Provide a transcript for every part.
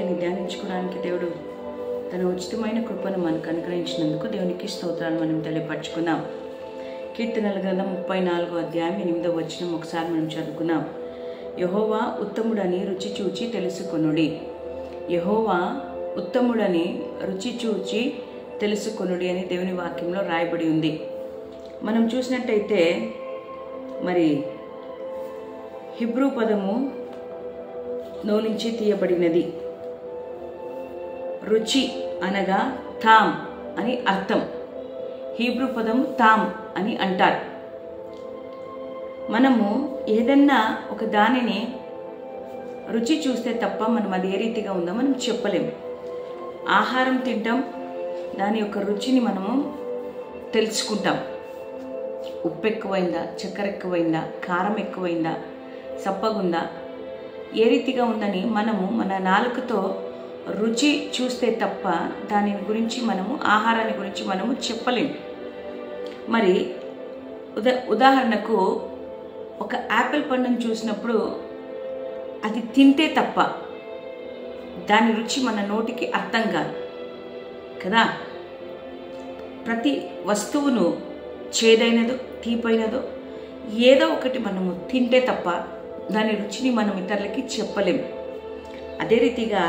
వాక్యాన్ని ధ్యానించుకోవడానికి దేవుడు తన ఉచితమైన కృపను మనకు అనుగ్రహించినందుకు దేవునికి స్తోత్రాలు మనం తెలియపరచుకుందాం. కీర్తనల గ్రంథం 34వ అధ్యాయం 8వ వచనం ఒకసారి మనం చదువుకుందాం. యెహోవా ఉత్తముడని రుచి చూచి తెలుసుకొనుడి. యెహోవా ఉత్తముడని రుచి చూచి తెలుసుకొనుడి అని దేవుని వాక్యంలో రాయబడి ఉంది. మనం చూసినట్టయితే మరి హిబ్రూ పదము నుంచి తీయబడినది. రుచి అనగా తామ్ అని అర్థం. హీబ్రూ పదము తామ్ అని అంటారు. మనము ఏదన్నా ఒక దానిని రుచి చూస్తే తప్ప మనం అది ఏ రీతిగా ఉందో మనం చెప్పలేము. ఆహారం తింటాం, దాని యొక్క రుచిని మనము తెలుసుకుంటాం. ఉప్పు ఎక్కువైందా, చక్కెర ఎక్కువైందా, కారం ఎక్కువైందా, సప్పగుందా, ఏ రీతిగా ఉందని మనము మన నాలుకతో రుచి చూస్తే తప్ప దాని గురించి మనము ఆహారాన్ని గురించి మనము చెప్పలేము. మరి ఉదాహరణకు ఒక యాపిల్ పండును చూసినప్పుడు అది తింటే తప్ప దాని రుచి మన నోటికి అర్థం కాదు కదా. ప్రతి వస్తువును చేదైనదో తీపైనదో ఏదో ఒకటి మనము తింటే తప్ప దాని రుచిని మనం ఇతరులకి చెప్పలేము. అదే రీతిగా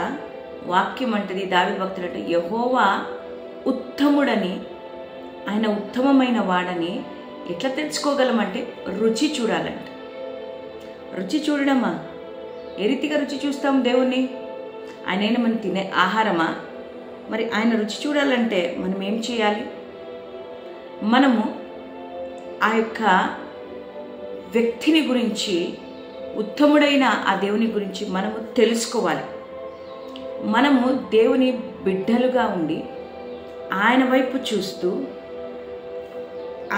వాక్యం అంటది, దావీదు భక్తుడు అంటే యెహోవా ఉత్తముడని, ఆయన ఉత్తమమైన వాడని ఎట్లా తెలుసుకోగలమంటే రుచి చూడాలంట. రుచి చూడడమా? ఏ రీతిగా రుచి చూస్తాం దేవుణ్ణి? ఆయనైనా మనం తినే ఆహారమా? మరి ఆయన రుచి చూడాలంటే మనం ఏం చేయాలి? మనము ఆ యొక్క వ్యక్తిని గురించి, ఉత్తముడైన ఆ దేవుని గురించి మనము తెలుసుకోవాలి. మనము దేవుని బిడ్డలుగా ఉండి ఆయన వైపు చూస్తూ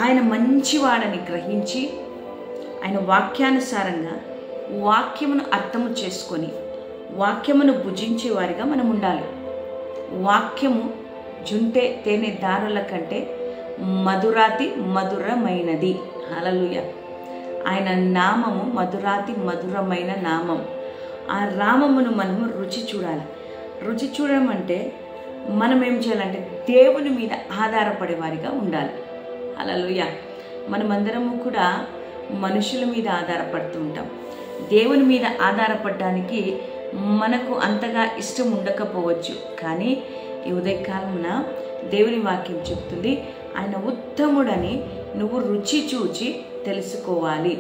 ఆయన మంచివాడని గ్రహించి ఆయన వాక్యానుసారంగా వాక్యమును అర్థము చేసుకొని వాక్యమును భుజించే వారిగా మనం ఉండాలి. వాక్యము జుంటే తేనె దారుల కంటే మధురాతి మధురమైనది. హల్లెలూయా. ఆయన నామము మధురాతి మధురమైన నామం. ఆ నామమును మనము రుచి చూడాలి. రుచి చూడడం అంటే మనం ఏం చేయాలంటే దేవుని మీద ఆధారపడే వారిగా ఉండాలి. హల్లెలూయా. మనమందరము కూడా మనుషుల మీద ఆధారపడుతూ ఉంటాం. దేవుని మీద ఆధారపడడానికి మనకు అంతగా ఇష్టం ఉండకపోవచ్చు. కానీ ఈ ఉదయకాలమున దేవుని వాక్యం చెప్తుంది, ఆయన ఉత్తముడని నువ్వు రుచి చూచి తెలుసుకోవాలి.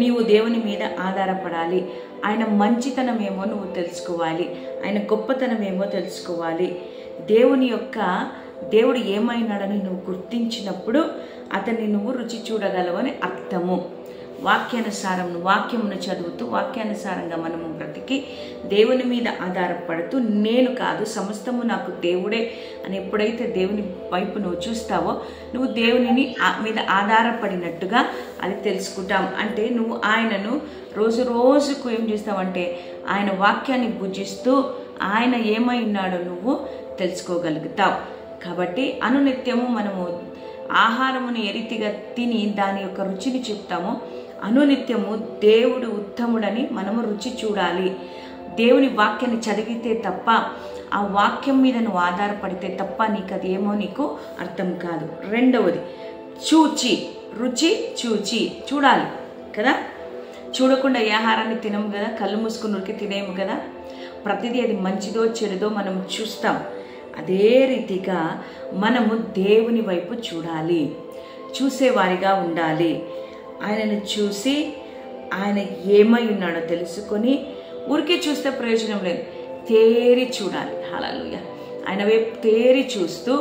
నీవు దేవుని మీద ఆధారపడాలి. ఆయన మంచితనం ఏమో నువ్వు తెలుసుకోవాలి. ఆయన గొప్పతనం ఏమో తెలుసుకోవాలి. దేవుడు ఏమైనాడని నువ్వు గుర్తించినప్పుడు అతన్ని నువ్వు రుచి చూడగలవని అర్థము. వాక్యమును చదువుతూ వాక్యానుసారంగా మనము బ్రతికి దేవుని మీద ఆధారపడుతూ నేను కాదు సమస్తము నాకు దేవుడే అని ఎప్పుడైతే దేవుని వైపు నువ్వు చూస్తావో నువ్వు దేవుని మీద ఆధారపడినట్టుగా అది తెలుసుకుంటాం. అంటే నువ్వు ఆయనను రోజు రోజుకు ఏం చేస్తావంటే ఆయన వాక్యాన్ని భుజిస్తూ ఆయన ఏమై ఉన్నాడో నువ్వు తెలుసుకోగలుగుతావు. కాబట్టి అనునిత్యము మనము ఆహారమును ఏ రీతిగా తిని దాని యొక్క రుచిని చెప్తామో అనునిత్యము దేవుడు ఉత్తముడని మనము రుచి చూడాలి. దేవుని వాక్యాన్ని చదివితే తప్ప, ఆ వాక్యం మీద నువ్వు ఆధారపడితే తప్ప నీకు అది ఏమో నీకు అర్థం కాదు. రెండవది రుచి చూచి చూడాలి కదా. చూడకుండా ఏ ఆహారాన్ని తినము కదా, కళ్ళు మూసుకుని ఉరికి తినేము కదా. ప్రతిదీ అది మంచిదో చెడుదో మనం చూస్తాం. అదే రీతిగా మనము దేవుని వైపు చూడాలి, చూసేవారిగా ఉండాలి. ఆయనను చూసి ఆయన ఏమై ఉన్నాడో తెలుసుకొని ఊరికే చూస్తే ప్రయోజనం లేదు, తేరి చూడాలి. హల్లెలూయా. ఆయన వైపు తేరి చూస్తూ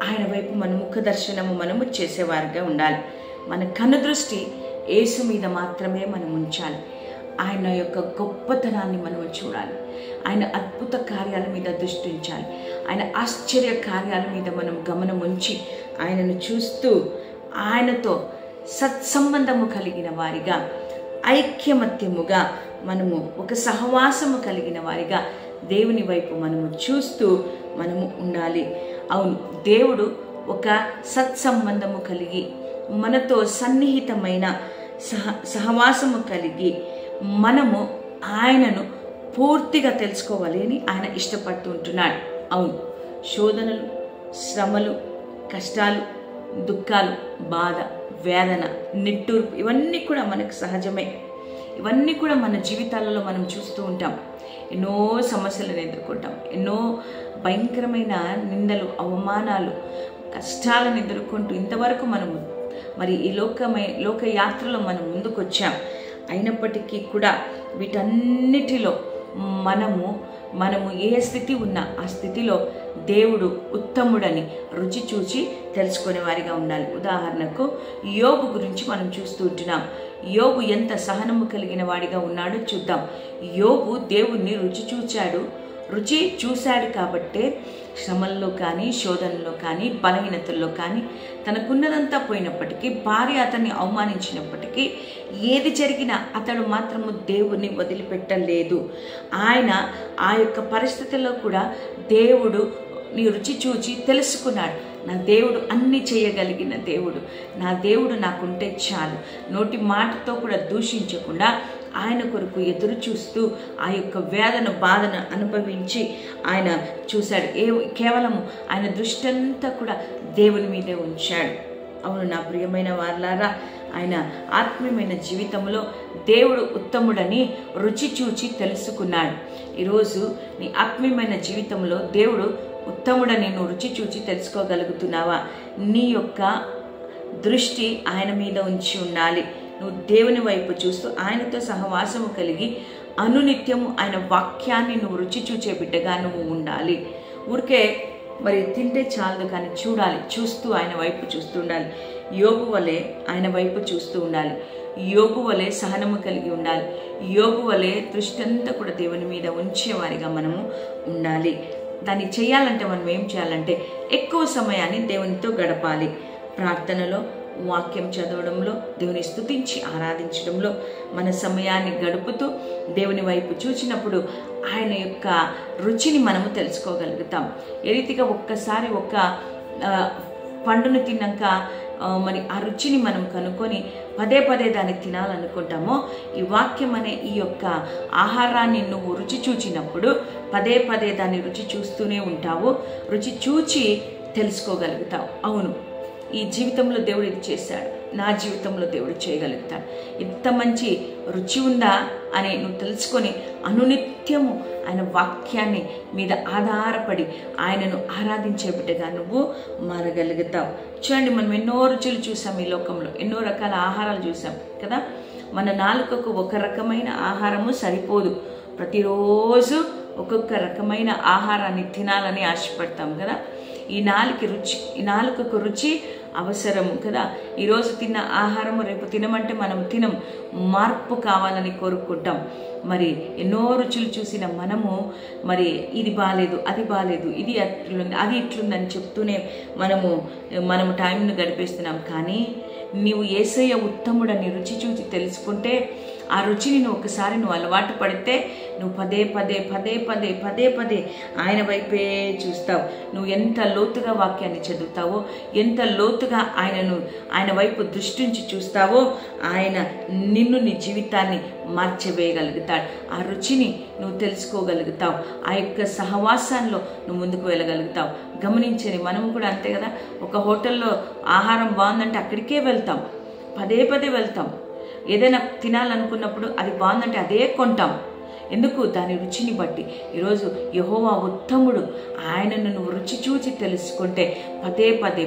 ఆయన వైపు మన ముఖ దర్శనము మనము చేసేవారిగా ఉండాలి. మన కన్ను దృష్టి యేసు మీద మాత్రమే మనం ఉంచాలి. ఆయన యొక్క గొప్పతనాన్ని మనం చూడాలి. ఆయన అద్భుత కార్యాల మీద దృష్టి ఉంచాలి. ఆయన ఆశ్చర్య కార్యాల మీద మనం గమనం ఉంచి ఆయనను చూస్తూ ఆయనతో సత్సంబంధము కలిగిన వారిగా, ఐక్యమత్యముగా మనము ఒక సహవాసము కలిగిన వారిగా దేవుని వైపు మనము చూస్తూ మనము ఉండాలి. అవును, దేవుడు ఒక సత్సంబంధము కలిగి మనతో సన్నిహితమైన సహవాసము కలిగి మనము ఆయనను పూర్తిగా తెలుసుకోవాలి అని ఆయన ఇష్టపడుతూ ఉంటున్నాడు. అవును, శోధనలు, శ్రమలు, కష్టాలు, దుఃఖాలు, బాధ, వేదన, నిట్టూర్పు ఇవన్నీ కూడా మనకు సహజమే. ఇవన్నీ కూడా మన జీవితాలలో మనం చూస్తూ ఉంటాం. ఎన్నో సమస్యలను ఎదుర్కొంటాం, ఎన్నో భయంకరమైన నిందలు, అవమానాలు, కష్టాలను ఎదుర్కొంటూ ఇంతవరకు మనము మరి ఈ లోక యాత్రలో మనం ముందుకు వచ్చాం. అయినప్పటికీ కూడా వీటన్నిటిలో మనము ఏ స్థితి ఉన్నా ఆ స్థితిలో దేవుడు ఉత్తముడని రుచి చూచి తెలుసుకునే వారిగా ఉండాలి. ఉదాహరణకు యోబు గురించి మనం చూస్తూ ఉంటున్నాం. యోబు ఎంత సహనము కలిగిన వాడిగా ఉన్నాడో చూద్దాం. యోబు దేవుణ్ణి రుచి చూశాడు కాబట్టే శ్రమల్లో కానీ, శోధనలో కానీ, బలహీనతల్లో కానీ తనకున్నదంతా పోయినప్పటికీ, భార్య అతన్ని అవమానించినప్పటికీ, ఏది జరిగినా అతడు మాత్రము దేవుణ్ణి వదిలిపెట్టలేదు. ఆయన ఆ యొక్క పరిస్థితుల్లో కూడా దేవుడు రుచి చూచి తెలుసుకున్నాడు. నా దేవుడు అన్ని చేయగలిగిన దేవుడు, నా దేవుడు నాకుంటే చాలు. నోటి మాటతో కూడా దూషించకుండా ఆయన కొరకు ఎదురు చూస్తూ ఆ యొక్క వేదన, బాధను అనుభవించి ఆయన చూశాడు. కేవలము ఆయన దృష్టి అంతా కూడా దేవుని మీదే ఉంచాడు. అవును నా ప్రియమైన వారలారా, ఆయన ఆత్మీయమైన జీవితంలో దేవుడు ఉత్తముడని రుచి చూచి తెలుసుకున్నాడు. ఈరోజు నీ ఆత్మీయమైన జీవితంలో దేవుడు ఉత్తముడని నువ్వు రుచి చూచి తెలుసుకోగలుగుతున్నావా? నీ యొక్క దృష్టి ఆయన మీద ఉంచి ఉండాలి. నువ్వు దేవుని వైపు చూస్తూ ఆయనతో సహవాసము కలిగి అనునిత్యము ఆయన వాక్యాన్ని నువ్వు రుచి చూచే బిడ్డగా నువ్వు ఉండాలి. ఊరికే మరి తింటే చాలదు, కానీ చూస్తూ ఆయన వైపు చూస్తూ ఉండాలి. యోబు వలె ఆయన వైపు చూస్తూ ఉండాలి. యోబు వలె సహనము కలిగి ఉండాలి. యోబు వలె దృష్టి అంతా కూడా దేవుని మీద ఉంచేవారిగా మనము ఉండాలి. దాన్ని చేయాలంటే మనం ఏం చేయాలంటే ఎక్కువ సమయాన్ని దేవునితో గడపాలి. ప్రార్థనలో, వాక్యం చదవడంలో, దేవుని స్తుతించి ఆరాధించడంలో మన సమయాన్ని గడుపుతూ దేవుని వైపు చూచినప్పుడు ఆయన యొక్క రుచిని మనము తెలుసుకోగలుగుతాం. ఏ రీతిగా ఒక్కసారి ఒక పండును తిన్నాక మరి ఆ రుచిని మనం కనుక్కొని పదే దాన్ని తినాలనుకుంటామో, ఈ వాక్యం అనే ఈ యొక్క ఆహారాన్ని నువ్వు రుచి చూచినప్పుడు పదే దాన్ని రుచి చూస్తూనే ఉంటావు. రుచి చూచి తెలుసుకోగలుగుతావు. అవును, ఈ జీవితంలో దేవుడు ఇది చేశాడు, నా జీవితంలో దేవుడు చేయగలుగుతాడు, ఇంత మంచి రుచి ఉందా అని నువ్వు తెలుసుకొని అనునిత్యము ఆయన వాక్యాన్ని మీద ఆధారపడి ఆయనను ఆరాధించే బిడ్డగా నువ్వు మారగలుగుతావు. చూడండి, మనం ఎన్నో రుచులు చూసాం ఈ లోకంలో, ఎన్నో రకాల ఆహారాలు చూసాం కదా. మన నాలుకకు ఒక రకమైన ఆహారము సరిపోదు. ప్రతిరోజు ఒక్కొక్క రకమైన ఆహారాన్ని తినాలని ఆశపడతాం కదా. ఈ నాలుకకు రుచి అవసరము కదా. ఈరోజు తిన్న ఆహారము రేపు తినమంటే మనం తినం, మార్పు కావాలని కోరుకుంటాం. మరి ఎన్నో రుచులు చూసిన మనము మరి ఇది బాలేదు, అది బాలేదు, ఇది అట్లుంది, అది ఇట్లుందని చెప్తూనే మనము టైంను గడిపేస్తున్నాం. కానీ నీవు యేసయ్య ఉత్తముడని రుచి చూచి తెలుసుకుంటే, ఆ రుచిని నువ్వు ఒకసారి అలవాటు పడితే నువ్వు పదే ఆయన వైపే చూస్తావు. నువ్వు ఎంత లోతుగా వాక్యాన్ని చదువుతావో, ఎంత లోతుగా ఆయన వైపు దృష్టించి చూస్తావో, ఆయన నిన్ను, నీ జీవితాన్ని మార్చివేయగలుగుతాడు. ఆ రుచిని నువ్వు తెలుసుకోగలుగుతావు. ఆ యొక్క సహవాసాల్లో నువ్వు ముందుకు వెళ్ళగలుగుతావు. గమనించని మనము కూడా అంతే కదా. ఒక హోటల్లో ఆహారం బాగుందంటే అక్కడికే వెళ్తాం, పదే వెళ్తాం. ఏదైనా తినాలనుకున్నప్పుడు అది బాగుందంటే అదే కొంటాం. ఎందుకు? దాని రుచిని బట్టి. ఈరోజు యెహోవా ఉత్తముడు, ఆయనను నువ్వు రుచి చూచి తెలుసుకుంటే పదే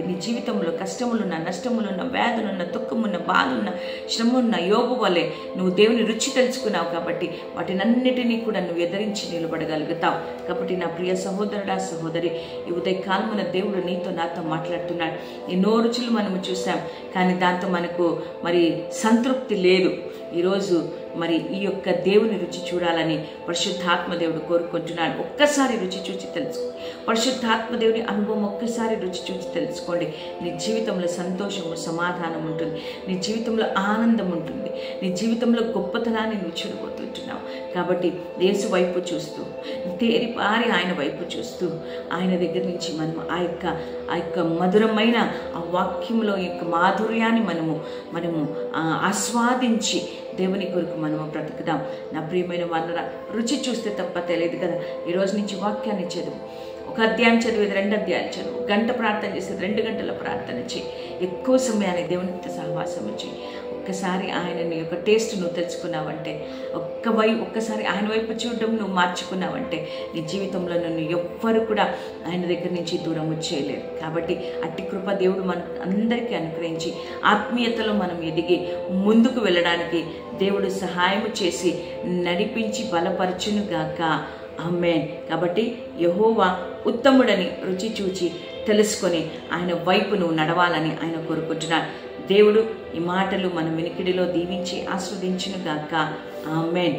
నీ జీవితంలో కష్టములున్న, నష్టములున్న, వేదనున్న, దుఃఖమున్న, బాధున్న, శ్రమన్న యోబు వలె నువ్వు దేవుని రుచి తెలుసుకున్నావు కాబట్టి వాటినన్నిటినీ కూడా నువ్వు ఎదిరించి నిలబడగలుగుతావు. కాబట్టి నా ప్రియ సహోదరుడా, సహోదరి, ఈ ఉదయకాలమున దేవుడు నీతో, నాతో మాట్లాడుతున్నాడు. ఎన్నో రుచులు మనము చూసాం, కానీ దాంతో మనకు మరి సంతృప్తి లేదు. ఈరోజు మరి ఈ యొక్క దేవుని రుచి చూడాలని పరిశుద్ధాత్మ దేవుడు కోరుకుంటున్నాడు. ఒక్కసారి రుచి చూచి తెలుసు. పరిశుద్ధాత్మ దేవుని అనుభవం ఒక్కసారి రుచి చూసి తెలుసుకోండి. నీ జీవితంలో సంతోషము, సమాధానం ఉంటుంది. నీ జీవితంలో ఆనందం ఉంటుంది. నీ జీవితంలో గొప్పతనాన్ని నువ్వు చూడబోతుంటున్నావు. కాబట్టి యేసు వైపు చూస్తూ, తేరిపారి ఆయన వైపు చూస్తూ, ఆయన దగ్గర నుంచి మనం ఆ యొక్క మధురమైన ఆ వాక్యంలో యొక్క మాధుర్యాన్ని మనము ఆస్వాదించి దేవుని కొరకు మనము బ్రతుకుదాం. నా ప్రియమైన వాళ్ళ రుచి చూస్తే తప్ప తెలియదు కదా. ఈరోజు నుంచి వాక్యాన్ని చదువు. ఒక అధ్యాయం చదివేది 2 అధ్యాయాలు చదువు. గంట ప్రార్థన చేసేది 2 గంటల ప్రార్థన చేయి. ఎక్కువ సమయాన్ని దేవునితో సహవాసం చేయి. ఒక్కసారి ఆయన యొక్క టేస్ట్ నువ్వు తెలుసుకున్నావంటే, ఒక్కసారి ఆయన వైపు చూడడం నువ్వు మార్చుకున్నావంటే, నీ జీవితంలో నన్ను ఎవ్వరు కూడా ఆయన దగ్గర నుంచి దూరం వచ్చేయలేరు. కాబట్టి అట్టి కృప దేవుడు మన అందరికీ అనుగ్రహించి ఆత్మీయతలో మనం ఎదిగి ముందుకు వెళ్ళడానికి దేవుడు సహాయం చేసి నడిపించి బలపరచునుగాక. ఆమేన్. కాబట్టి యెహోవా ఉత్తముడని రుచి చూచి తెలుసుకొని ఆయన వైపు నువ్వు నడవాలని ఆయన కోరుకుంటున్నాడు. దేవుడు ఈ మాటలు మన వినికిడిలో దీవించి ఆస్వాదించునుగాక. ఆమేన్.